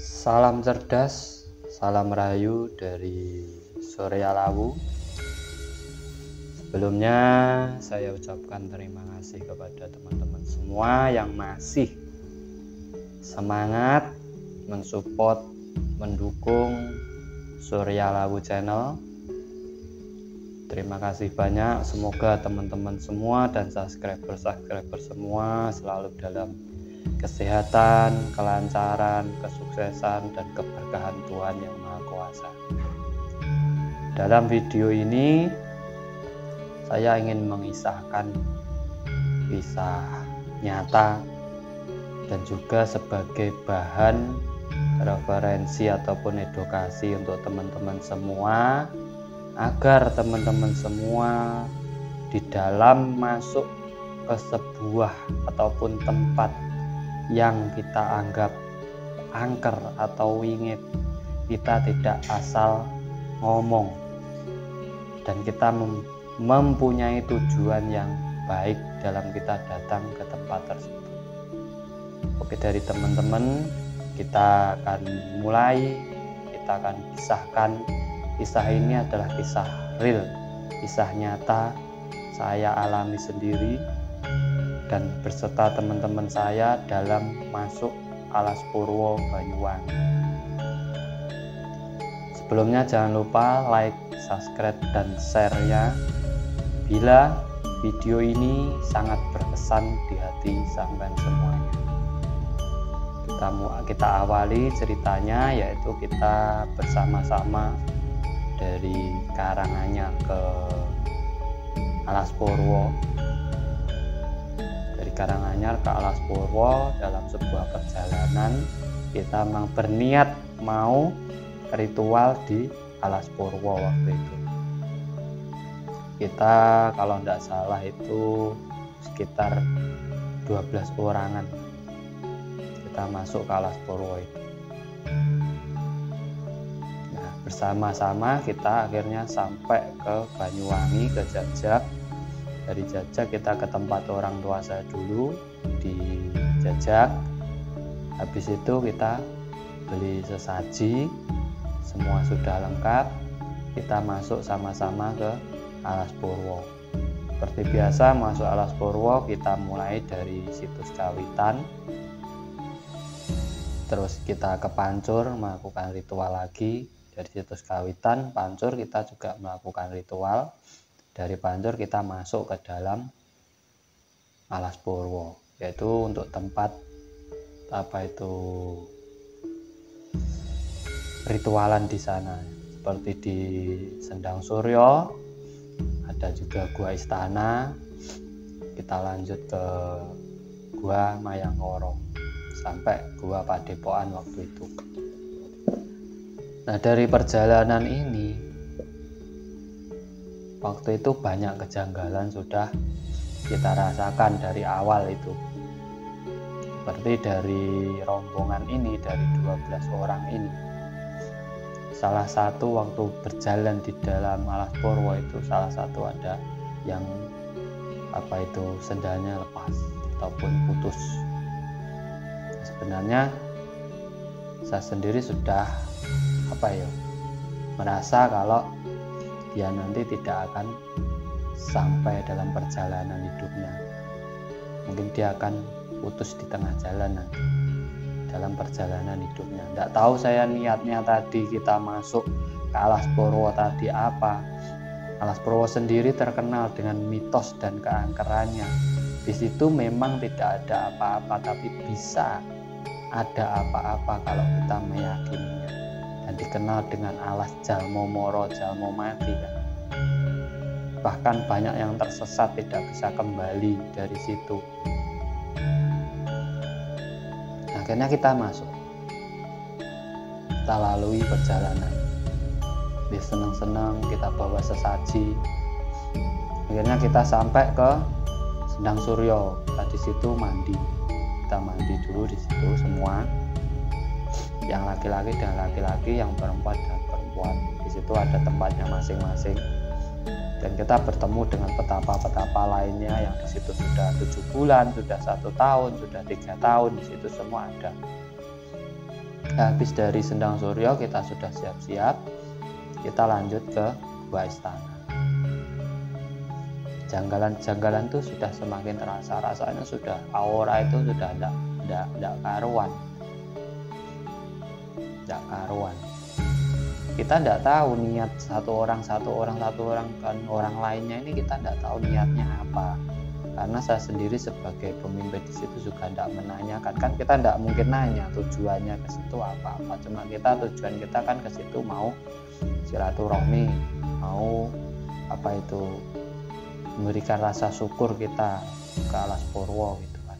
Salam cerdas, salam rahayu dari Surya Lawu. Sebelumnya saya ucapkan terima kasih kepada teman-teman semua yang masih semangat mensupport, mendukung Surya Lawu channel. Terima kasih banyak, semoga teman-teman semua dan subscriber semua selalu dalam kesehatan, kelancaran, kesuksesan, dan keberkahan Tuhan Yang Maha Kuasa. Dalam video ini saya ingin mengisahkan kisah nyata dan juga sebagai bahan referensi ataupun edukasi untuk teman-teman semua, agar teman-teman semua di dalam masuk ke sebuah ataupun tempat yang kita anggap angker atau wingit, kita tidak asal ngomong dan kita mempunyai tujuan yang baik dalam kita datang ke tempat tersebut. Oke, dari teman-teman kita akan mulai, kita akan pisahkan. Kisah ini adalah kisah real, kisah nyata saya alami sendiri dan berserta teman-teman saya dalam masuk Alas Purwo Banyuwangi. Sebelumnya jangan lupa like, subscribe, dan share-nya bila video ini sangat berkesan di hati sampean semuanya. Kita awali ceritanya, yaitu kita bersama-sama dari Karanganyar ke Alas Purwo. Dari Karanganyar ke Alas Purwo dalam sebuah perjalanan kita memang berniat mau ritual di Alas Purwo waktu itu. Kita kalau tidak salah itu sekitar 12 orangan kita masuk ke Alas Purwo itu. Nah, bersama-sama kita akhirnya sampai ke Banyuwangi, ke Jajak. Dari Jajak kita ke tempat orang tua saya dulu di Jajak. Habis itu kita beli sesaji, semua sudah lengkap. Kita masuk sama-sama ke Alas Purwo. Seperti biasa masuk Alas Purwo, kita mulai dari situs Kawitan, terus kita ke Pancur melakukan ritual lagi. Dari situs Kawitan, Pancur kita juga melakukan ritual. Dari Pancur kita masuk ke dalam Alas Purwo, yaitu untuk tempat ritualan di sana, seperti di Sendang Suryo, ada juga Gua Istana. Kita lanjut ke Gua Mayangkoro sampai Gua Padepokan waktu itu. Nah, dari perjalanan ini waktu itu banyak kejanggalan sudah kita rasakan dari awal itu. Seperti dari rombongan ini, dari 12 orang ini, salah satu waktu berjalan di dalam Alas Purwo itu, salah satu ada yang sendalnya lepas ataupun putus. Sebenarnya saya sendiri sudah merasa kalau dia nanti tidak akan sampai dalam perjalanan hidupnya. Mungkin dia akan putus di tengah jalan nanti dalam perjalanan hidupnya. Tidak tahu saya niatnya tadi kita masuk ke Alas Purwo tadi apa. Alas Purwo sendiri terkenal dengan mitos dan keangkerannya. Di situ memang tidak ada apa-apa, tapi bisa ada apa-apa kalau kita meyakininya. Dan dikenal dengan alas jalmo moro, jalmo mati kan. Bahkan banyak yang tersesat tidak bisa kembali dari situ. Akhirnya kita masuk, kita lalui perjalanan, senang-senang kita bawa sesaji. Akhirnya kita sampai ke Sendang Suryo. Di situ mandi, kita mandi dulu di situ semua, yang laki-laki dan laki-laki, yang perempuan dan perempuan. Di situ ada tempatnya masing-masing. Dan kita bertemu dengan petapa-petapa lainnya yang di situ sudah 7 bulan, sudah 1 tahun, sudah 3 tahun, di situ semua ada. Habis dari Sendang Suryo kita sudah siap-siap, kita lanjut ke Gua Istana. Janggalan tuh sudah semakin terasa, rasanya sudah aura itu sudah tidak karuan. Kita tidak tahu niat satu orang kan orang lainnya ini, kita tidak tahu niatnya apa. Karena saya sendiri sebagai pemimpin di situ juga tidak menanyakan, kan kita tidak mungkin nanya tujuannya ke situ apa-apa. Cuma tujuan kita kan ke situ mau silaturahmi, mau memberikan rasa syukur kita ke Alas Purwo gitu kan.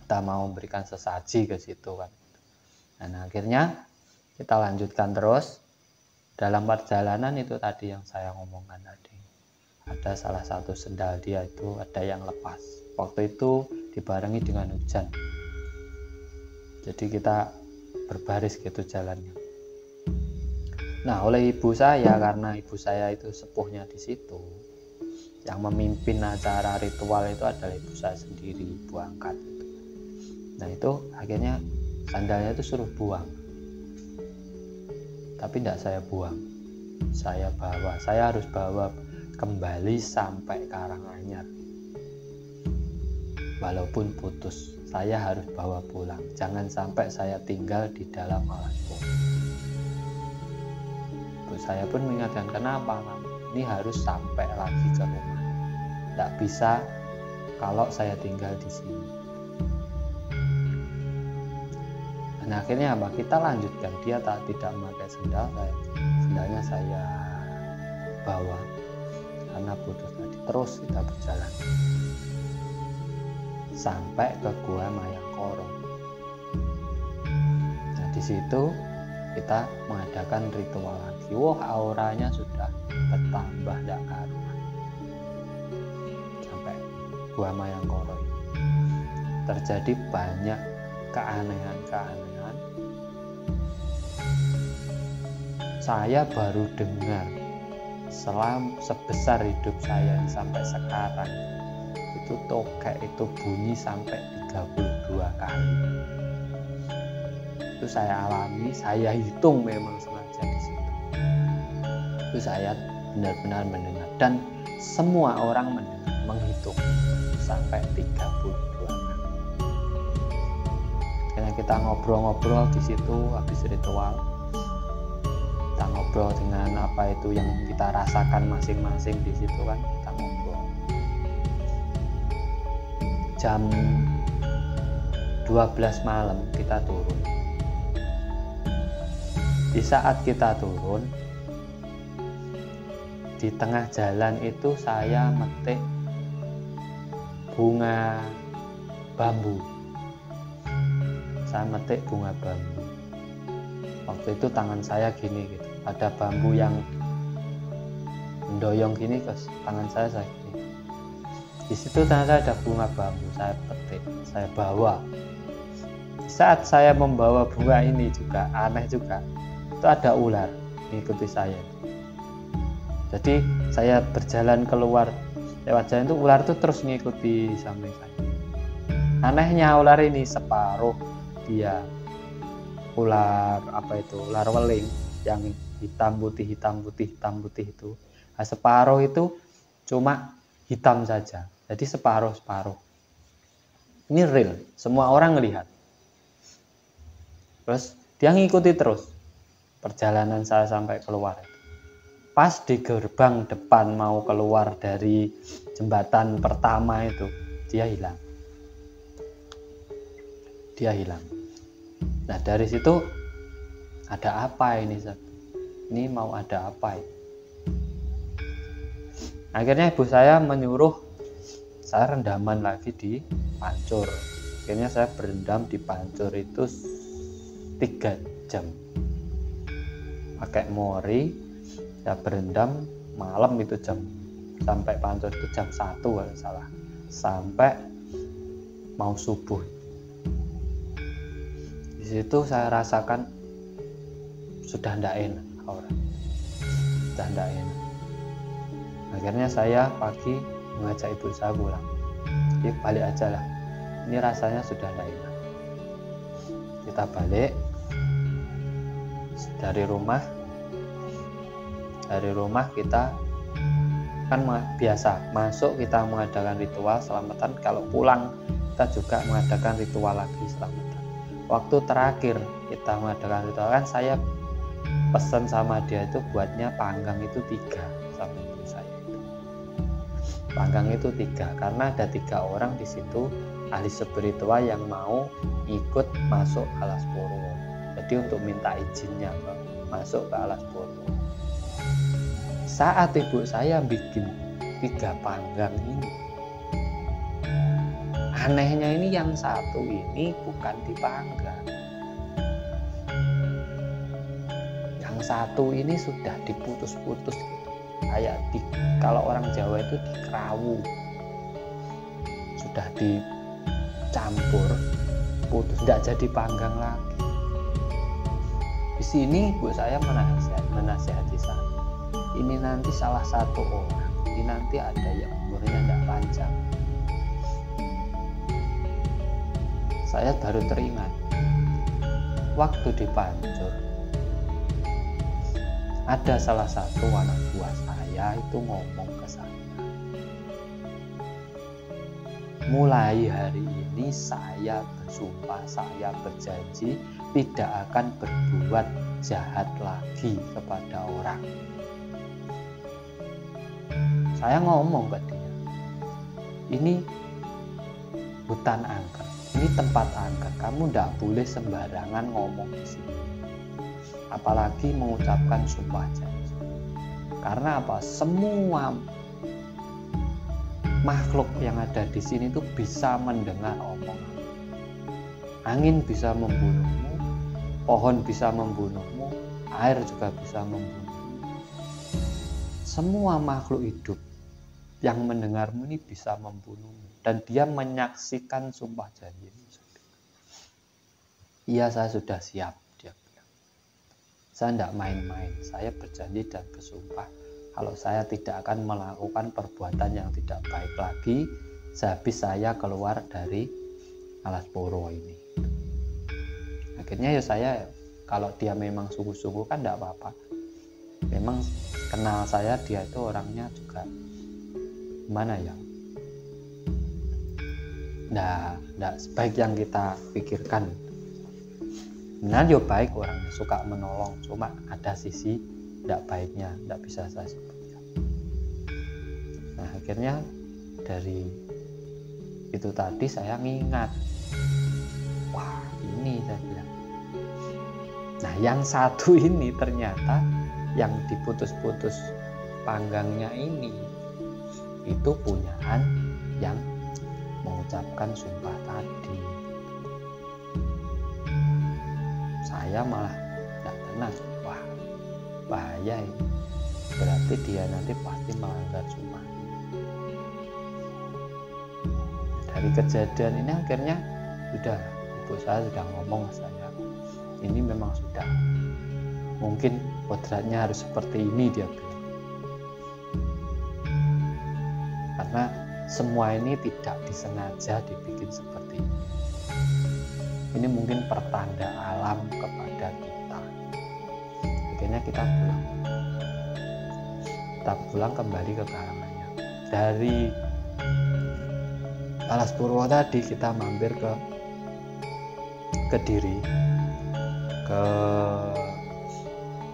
Kita mau memberikan sesaji ke situ kan. Nah, akhirnya kita lanjutkan terus. Dalam perjalanan itu tadi yang saya ngomongkan tadi, ada salah satu sendal dia itu ada yang lepas. Waktu itu dibarengi dengan hujan, jadi kita berbaris gitu jalannya. Nah, oleh ibu saya, karena ibu saya itu sepuhnya di situ, yang memimpin acara ritual itu adalah ibu saya sendiri, ibu angkat itu. Nah, itu akhirnya sandalnya itu suruh buang, tapi tidak saya buang, saya harus bawa kembali sampai Karanganyar. Walaupun putus, saya harus bawa pulang, jangan sampai saya tinggal di dalam Alas Purwo. Ibu saya pun mengingatkan, kenapa ini harus sampai lagi ke rumah, tidak bisa kalau saya tinggal di sini. Nah, akhirnya apa? Kita lanjutkan. Dia tidak memakai sendalnya saya bawa karena putus tadi. Terus kita berjalan sampai ke Gua Mayangkoro. Nah, di situ kita mengadakan ritual lagi. Wah, auranya sudah bertambah tidak karuan. Sampai Gua Mayangkoro terjadi banyak keanehan. Saya baru dengar sebesar hidup saya sampai sekarang itu tokek itu bunyi sampai 32 kali. Itu saya alami, saya hitung memang sengaja di situ. Itu saya benar-benar mendengar, dan semua orang menghitung sampai 32 kali. Karena kita ngobrol-ngobrol di situ habis ritual. Kita ngobrol dengan apa itu yang kita rasakan masing-masing di situ kan, kita ngobrol. Jam 12 malam kita turun. Di saat kita turun, di tengah jalan itu saya metik bunga bambu. Saya metik bunga bambu. Waktu itu tangan saya gini gitu, ada bambu yang mendoyong gini ke tangan saya gini. Di situ ternyata ada bunga bambu, saya petik, saya bawa. Saat saya membawa bunga ini juga aneh juga, itu ada ular mengikuti saya. Jadi saya berjalan keluar lewat jalan itu, ular itu terus mengikuti samping saya. Anehnya ular ini separuh dia ular ular weling yang hitam putih itu. Nah, separuh itu cuma hitam saja, jadi separuh. Ini real, semua orang melihat. Terus dia ngikuti terus perjalanan saya sampai keluar. Pas di gerbang depan mau keluar dari jembatan pertama itu, dia hilang. Nah, dari situ ada apa ini? Ini mau ada apa ini? Akhirnya ibu saya menyuruh saya rendaman lagi di Pancur. Akhirnya saya berendam di Pancur itu 3 jam. Pakai mori, saya berendam malam itu sampai Pancur itu jam 1 kalau salah. Sampai mau subuh. Di situ saya rasakan sudah tidak enak orang. Sudah tidak enak. Akhirnya saya pagi mengajak ibu saya pulang. Balik aja lah. Ini rasanya sudah tidak enak. Kita balik dari rumah kita kan biasa masuk kita mengadakan ritual selamatan, kalau pulang kita juga mengadakan ritual lagi selamatan. Waktu terakhir kita mengadakan ritual kan saya pesan sama dia itu buatnya panggang itu 3 sama ibu saya itu. Panggang itu 3 karena ada 3 orang di situ ahli spiritual yang mau ikut masuk Alas Purwo. Jadi untuk minta izinnya masuk ke Alas Purwo. Saat ibu saya bikin 3 panggang ini, anehnya ini yang satu ini bukan dipanggang, yang satu ini sudah diputus-putus gitu. Kayak kalau orang Jawa itu dikerawu, sudah dicampur putus, tidak jadi panggang lagi. Di sini ibu saya menasihati saya, ini nanti salah satu orang, ini nanti ada yang umurnya tidak panjang. Saya baru teringat, waktu di Pancur ada salah satu anak buah saya itu ngomong ke saya, mulai hari ini saya bersumpah, saya berjanji tidak akan berbuat jahat lagi kepada orang. Saya ngomong ke dia, ini hutan angker, ini tempat angker, kamu tidak boleh sembarangan ngomong di sini, apalagi mengucapkan sumpah janji. Karena apa? Semua makhluk yang ada di sini itu bisa mendengar omongan. Angin bisa membunuhmu, pohon bisa membunuhmu, air juga bisa membunuhmu. Semua makhluk hidup yang mendengarmu ini bisa membunuhmu, dan dia menyaksikan sumpah janji ini. Iya, saya sudah siap, dia bilang. Saya tidak main-main, saya berjanji dan bersumpah kalau saya tidak akan melakukan perbuatan yang tidak baik lagi sehabis saya keluar dari Alas Purwo ini. Akhirnya ya saya, kalau dia memang sungguh-sungguh kan tidak apa-apa. Memang kenal saya, dia itu orangnya juga gimana ya, nggak sebaik yang kita pikirkan. Nah, yo baik orangnya, suka menolong, cuma ada sisi tidak baiknya, tidak bisa saya sebutkan. Nah, akhirnya dari itu tadi saya ngingat, wah ini saya bilang. Nah, yang satu ini ternyata yang diputus-putus panggangnya ini itu punyaan yang mengucapkan sumpah tadi. Saya malah tidak tenang, wah bahaya ini, berarti dia nanti pasti melanggar sumpah. Dari kejadian ini akhirnya sudah, ibu saya sudah ngomong ke saya, ini memang sudah mungkin kodratnya harus seperti ini, dia bilang. Karena semua ini tidak disengaja dibikin seperti ini. Ini mungkin pertanda alam kepada kita. Akhirnya kita pulang kembali ke Karanganyar. Dari Alas Purwo tadi kita mampir ke Kediri, ke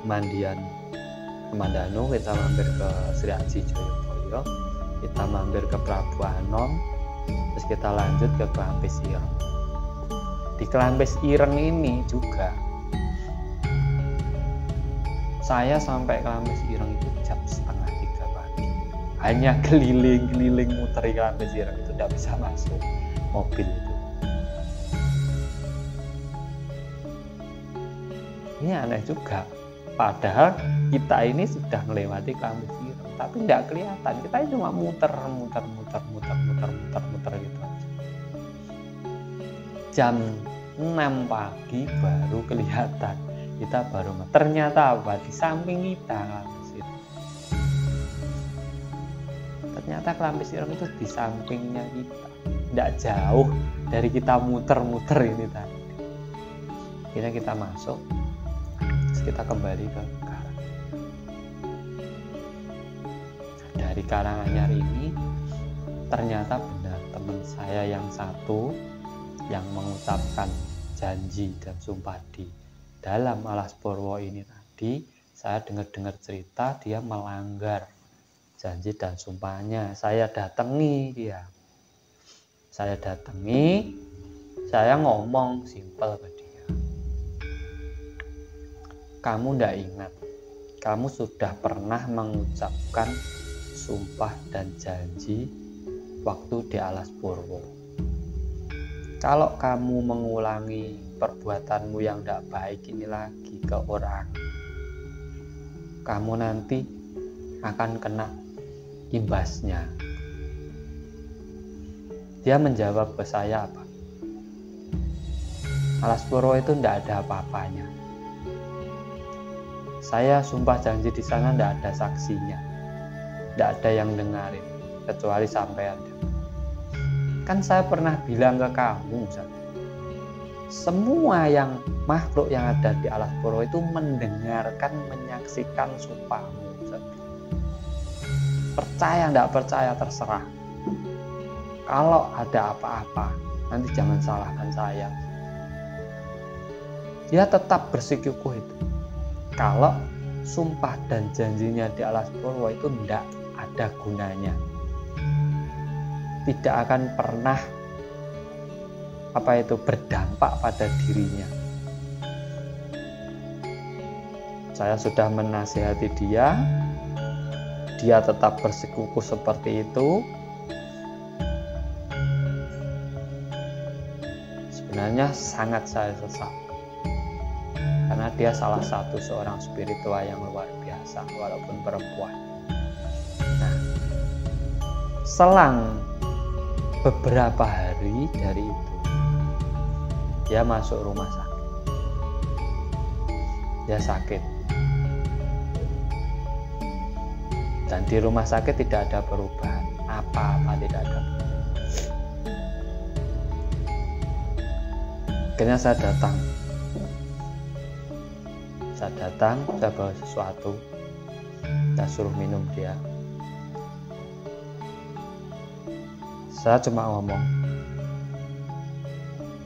Mandanu, kita mampir ke Sri Aji Joyoboyo, kita mampir ke Prabu Anom, terus kita lanjut ke Kelampis Ireng. Di Kelampis Ireng ini juga saya sampai Kelampis Ireng itu jam 2:30 pagi, hanya keliling-keliling muteri Kelampis Ireng, itu tidak bisa masuk mobil itu. Ini aneh juga, padahal kita ini sudah melewati Kelampis Ireng tapi tidak kelihatan, kita cuma muter gitu aja. Jam 6 pagi baru kelihatan, kita baru ternyata apa, di samping kita Kelampis Ireng. Ternyata Kelampis Ireng itu di sampingnya kita, tidak jauh dari kita muter-muter ini tadi. Akhirnya kita masuk, terus kita kembali ke Karang. Dari Karanganyar ini ternyata benar teman saya yang satu yang mengucapkan janji dan sumpah di dalam Alas Purwo ini tadi. Saya dengar-dengar cerita dia melanggar janji dan sumpahnya. Saya datangi dia. Saya ngomong simpel ke dia. Kamu ndak ingat, kamu sudah pernah mengucapkan sumpah dan janji waktu di Alas Purwo. Kalau kamu mengulangi perbuatanmu yang ndak baik ini lagi ke orang, kamu nanti akan kena imbasnya. Dia menjawab ke saya apa? Alas Purwo itu ndak ada apa-apanya. Saya sumpah janji di sana ndak ada saksinya, ndak ada yang dengarin kecuali sampean. Kan saya pernah bilang ke kamu, semua yang makhluk yang ada di Alas Purwo itu mendengarkan, menyaksikan sumpahmu. Percaya ndak percaya terserah. Kalau ada apa-apa, nanti jangan salahkan saya. Dia tetap bersikukuh itu. Kalau sumpah dan janjinya di Alas Purwo itu ndak ada gunanya. Tidak akan pernah berdampak pada dirinya. Saya sudah menasihati dia tetap bersikukuh seperti itu. Sebenarnya sangat saya sesat, karena dia salah satu seorang spiritual yang luar biasa walaupun perempuan. Nah, selang beberapa hari dari itu dia masuk rumah sakit. Dia sakit. Dan di rumah sakit tidak ada perubahan. Apa-apa tidak ada. Akhirnya saya datang, saya bawa sesuatu, saya suruh minum dia. Saya cuma ngomong,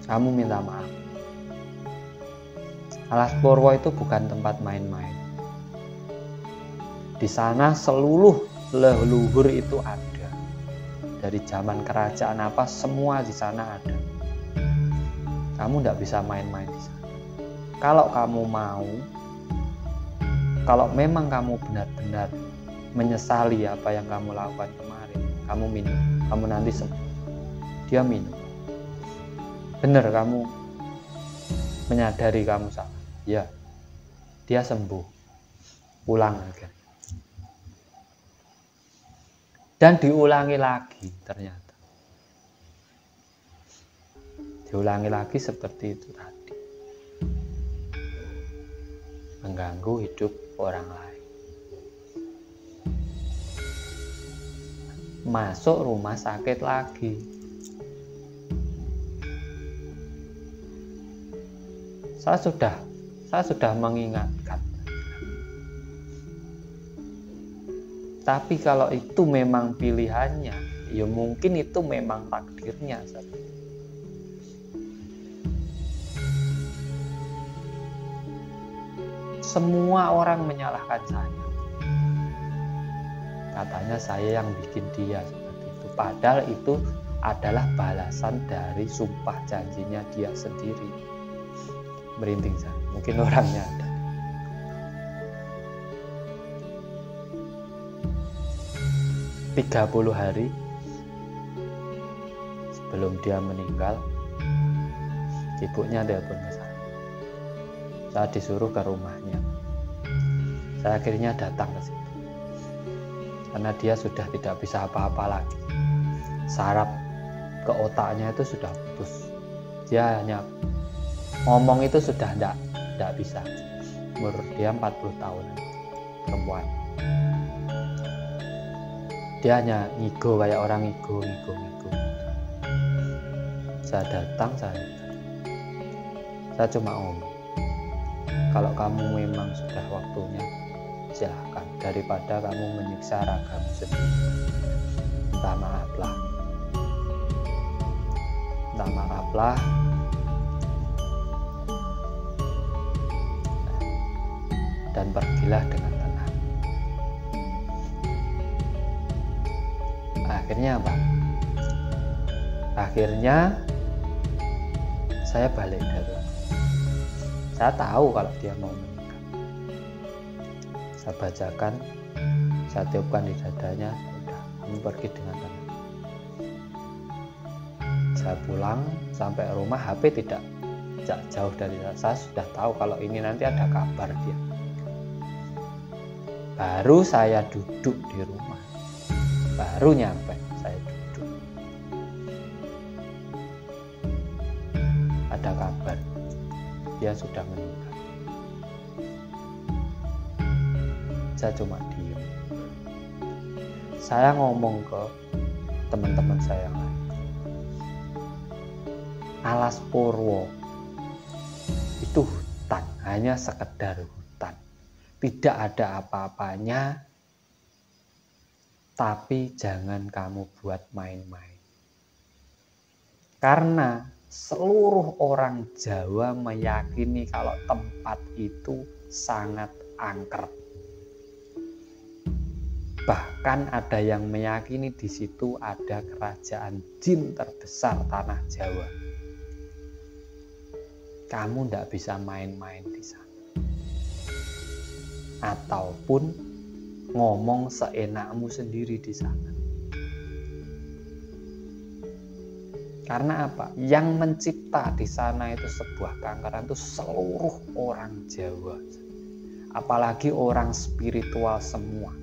kamu minta maaf. Alas Purwo itu bukan tempat main-main. Di sana seluruh leluhur itu ada. Dari zaman kerajaan apa, semua di sana ada. Kamu tidak bisa main-main di sana. Kalau kamu mau, kalau memang kamu benar-benar menyesali apa yang kamu lakukan kemarin, kamu minum, kamu nanti sembuh. Dia minum. Benar kamu menyadari kamu salah. Ya, dia sembuh. Ulang lagi. Dan diulangi lagi ternyata. Diulangi lagi seperti itu tadi. Mengganggu hidup orang lain. Masuk rumah sakit lagi. Saya sudah mengingatkan. Tapi kalau itu memang pilihannya, ya mungkin itu memang takdirnya. Semua orang menyalahkan saya. Katanya saya yang bikin dia seperti itu. Padahal itu adalah balasan dari sumpah janjinya dia sendiri. Merinding saya. Mungkin orangnya ada. Tiga 30 hari sebelum dia meninggal, ibunya telepon ke saya. Saya disuruh ke rumahnya. Saya akhirnya datang ke situ. Karena dia sudah tidak bisa apa-apa lagi. Saraf ke otaknya itu sudah putus. Dia hanya ngomong itu sudah tidak bisa. Umur dia 40 tahun, perempuan. Dia hanya ngigo kayak orang ngigo. Saya datang, saya cuma ngomong, Kalau kamu memang sudah waktunya, silahkan, daripada kamu menyiksa ragamu sendiri. Minta maaflah, dan pergilah dengan tenang. Akhirnya apa? Akhirnya saya balik dari rumah. Saya tahu kalau dia mau menikah. Saya bacakan, saya tiupkan di dadanya, udah, kamu pergi dengan tenang. Saya pulang sampai rumah, HP tidak jauh dari saya. Saya sudah tahu kalau ini nanti ada kabar dia. Baru saya duduk di rumah, baru nyampe saya duduk, ada kabar dia sudah menikah. Saya cuma diem. Saya ngomong ke teman-teman saya yang lain, Alas Purwo itu hutan, hanya sekedar hutan, tidak ada apa-apanya, tapi jangan kamu buat main-main. Karena seluruh orang Jawa meyakini kalau tempat itu sangat angker. Bahkan ada yang meyakini di situ ada kerajaan jin terbesar tanah Jawa. Kamu tidak bisa main-main di sana. Ataupun ngomong seenakmu sendiri di sana. Karena apa? Yang mencipta di sana itu sebuah kankeran itu seluruh orang Jawa. Apalagi orang spiritual semua.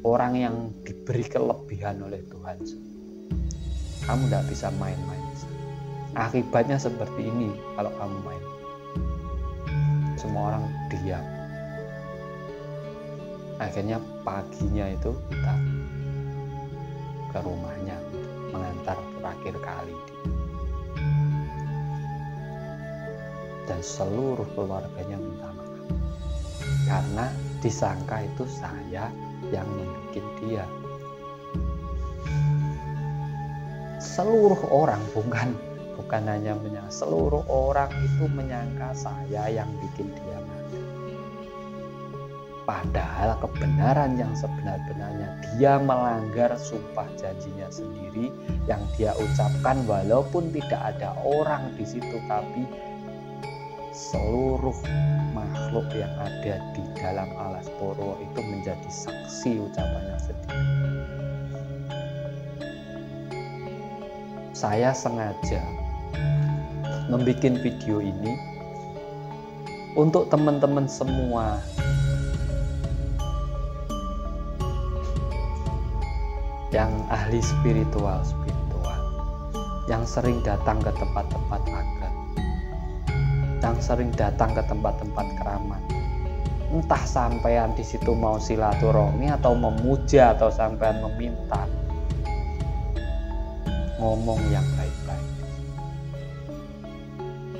Orang yang diberi kelebihan oleh Tuhan. Kamu tidak bisa main-main. Akibatnya seperti ini kalau kamu main. Semua orang diam. Akhirnya paginya itu kita ke rumahnya mengantar terakhir kali dia. Dan seluruh keluarganya minta maaf. Karena disangka itu saya yang membuat dia. Seluruh orang bukan hanya menyangka, seluruh orang itu menyangka saya yang bikin dia mati. Padahal kebenaran yang sebenar-benarnya, dia melanggar sumpah janjinya sendiri yang dia ucapkan walaupun tidak ada orang di situ, tapi seluruh makhluk yang ada di dalam Alas Purwo itu menjadi saksi ucapannya sendiri. Saya sengaja membuat video ini untuk teman-teman semua yang ahli spiritual, yang sering datang ke tempat-tempat agar, yang sering datang ke tempat-tempat keramat. Entah sampean di situ mau silaturahmi atau memuja atau sampean meminta, ngomong yang baik-baik.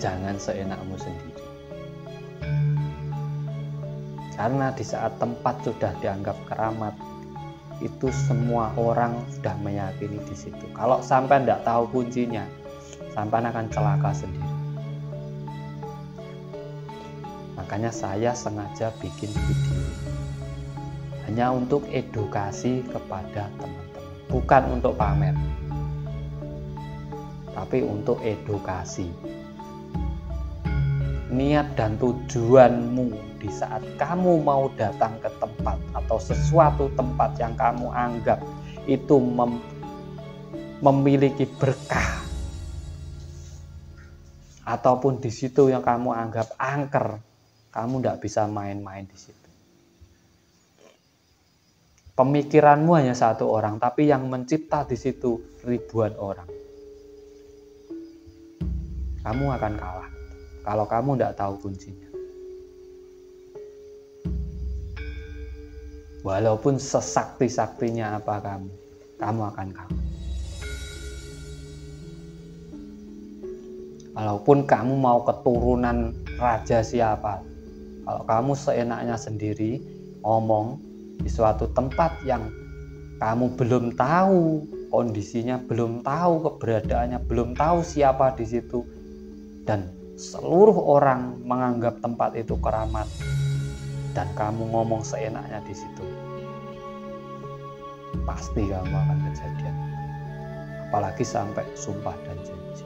Jangan seenakmu sendiri. Karena di saat tempat sudah dianggap keramat, itu semua orang sudah meyakini di situ. Kalau sampai tidak tahu kuncinya, sampai akan celaka sendiri. Makanya saya sengaja bikin video hanya untuk edukasi kepada teman-teman, bukan untuk pamer, tapi untuk edukasi. Niat dan tujuanmu di saat kamu mau datang ke tempat atau sesuatu tempat yang kamu anggap itu memiliki berkah, ataupun di situ yang kamu anggap angker, kamu tidak bisa main-main di situ. Pemikiranmu hanya satu orang, tapi yang mencipta di situ ribuan orang. Kamu akan kalah kalau kamu tidak tahu kuncinya. Walaupun sesakti-saktinya apa kamu akan kalah. Walaupun kamu mau keturunan raja siapa, Kalau kamu seenaknya sendiri ngomong di suatu tempat yang kamu belum tahu kondisinya, belum tahu keberadaannya, belum tahu siapa di situ, dan seluruh orang menganggap tempat itu keramat, dan kamu ngomong seenaknya di situ, pasti kamu akan kejadian. Apalagi sampai sumpah dan janji.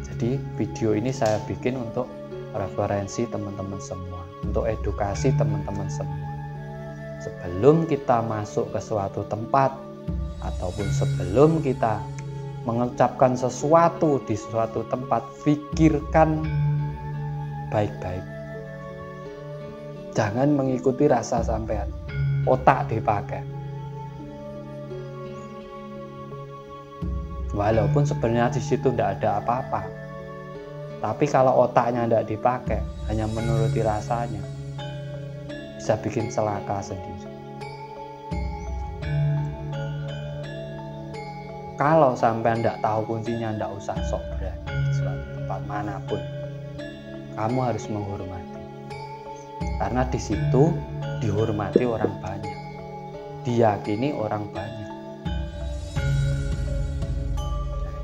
Jadi video ini saya bikin untuk referensi teman-teman semua, untuk edukasi teman-teman semua. Sebelum kita masuk ke suatu tempat, ataupun sebelum kita mengucapkan sesuatu di suatu tempat, pikirkan baik-baik. Jangan mengikuti rasa sampean, otak dipakai. Walaupun sebenarnya di situ tidak ada apa-apa, tapi kalau otaknya tidak dipakai, hanya menuruti rasanya, bisa bikin celaka sendiri. Kalau sampai tidak tahu kuncinya, tidak usah sok berani di suatu tempat manapun. Kamu harus menghormati, karena di situ dihormati orang banyak, diyakini orang banyak.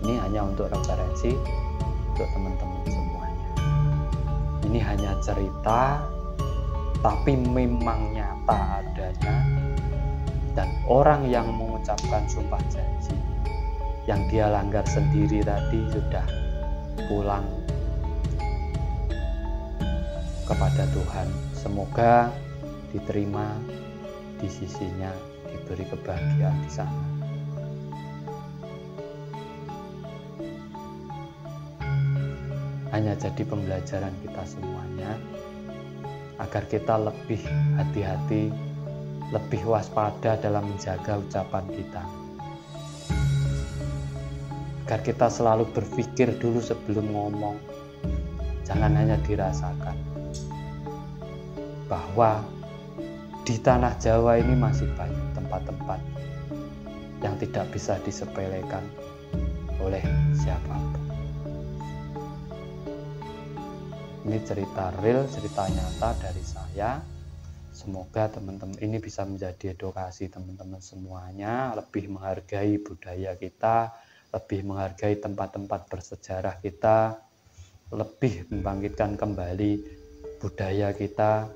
Ini hanya untuk referensi untuk teman-teman semuanya. Ini hanya cerita, tapi memang nyata adanya. Dan orang yang mengucapkan sumpah janji yang dia langgar sendiri tadi sudah pulang kepada Tuhan. Semoga diterima di sisinya, diberi kebahagiaan di sana. Hanya jadi pembelajaran kita semuanya, agar kita lebih hati-hati, lebih waspada dalam menjaga ucapan kita. Agar kita selalu berpikir dulu sebelum ngomong. Jangan hanya dirasakan bahwa di tanah Jawa ini masih banyak tempat-tempat yang tidak bisa disepelekan oleh siapapun. Ini cerita real, cerita nyata dari saya. Semoga teman-teman ini bisa menjadi edukasi teman-teman semuanya, lebih menghargai budaya kita, lebih menghargai tempat-tempat bersejarah kita, lebih membangkitkan kembali budaya kita.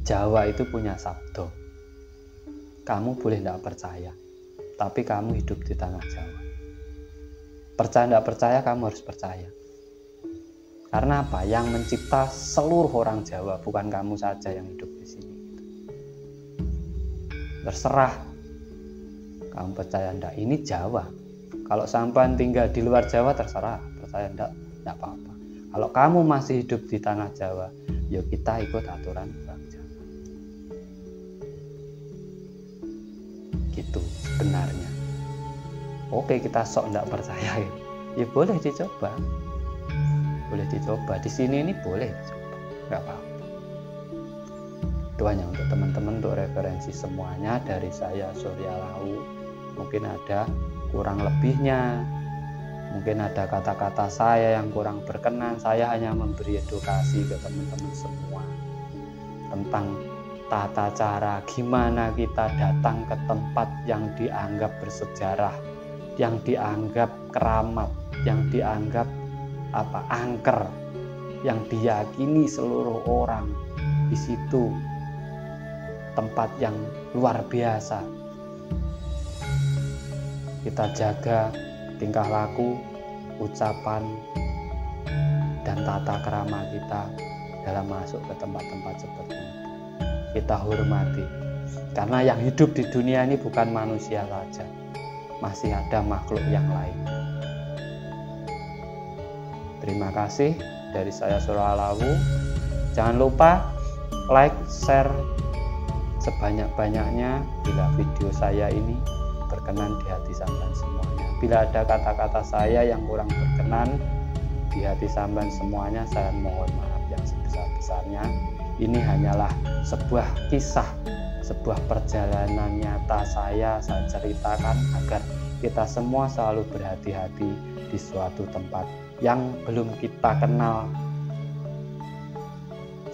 Jawa itu punya sabdo. Kamu boleh tidak percaya, tapi kamu hidup di tanah Jawa. Percaya tidak percaya, kamu harus percaya. Karena apa? Yang mencipta seluruh orang Jawa, bukan kamu saja yang hidup di sini. Terserah kamu percaya enggak, ini Jawa. Kalau sampean tinggal di luar Jawa, terserah, percaya enggak apa-apa. Kalau kamu masih hidup di tanah Jawa, yuk kita ikut aturan orang Jawa. Gitu sebenarnya. Oke, kita sok enggak percaya, ya boleh dicoba. Boleh dicoba di sini, ini boleh dicoba, nggak apa-apa. Itu hanya untuk teman-teman, untuk referensi semuanya dari saya, Surya Lau. Mungkin ada kurang lebihnya, mungkin ada kata-kata saya yang kurang berkenan. Saya hanya memberi edukasi ke teman-teman semua tentang tata cara gimana kita datang ke tempat yang dianggap bersejarah, yang dianggap keramat, yang dianggap angker, yang diyakini seluruh orang. Di situ tempat yang luar biasa. Kita jaga tingkah laku, ucapan, dan tata krama kita dalam masuk ke tempat-tempat seperti itu. Kita hormati, karena yang hidup di dunia ini bukan manusia saja, masih ada makhluk yang lain. Terima kasih dari saya, Surya Lau. Jangan lupa like, share sebanyak-banyaknya bila video saya ini berkenan di hati sampean semuanya. Bila ada kata-kata saya yang kurang berkenan di hati sampean semuanya, saya mohon maaf yang sebesar-besarnya. Ini hanyalah sebuah kisah, sebuah perjalanan nyata saya ceritakan agar kita semua selalu berhati-hati di suatu tempat yang belum kita kenal,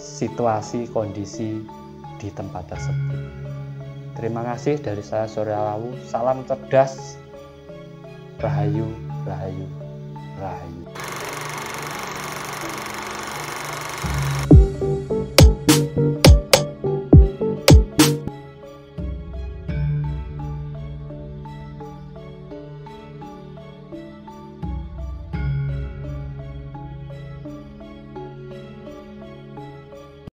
situasi kondisi di tempat tersebut. Terima kasih dari saya Surya Lawu. Salam cerdas. Rahayu, rahayu, rahayu.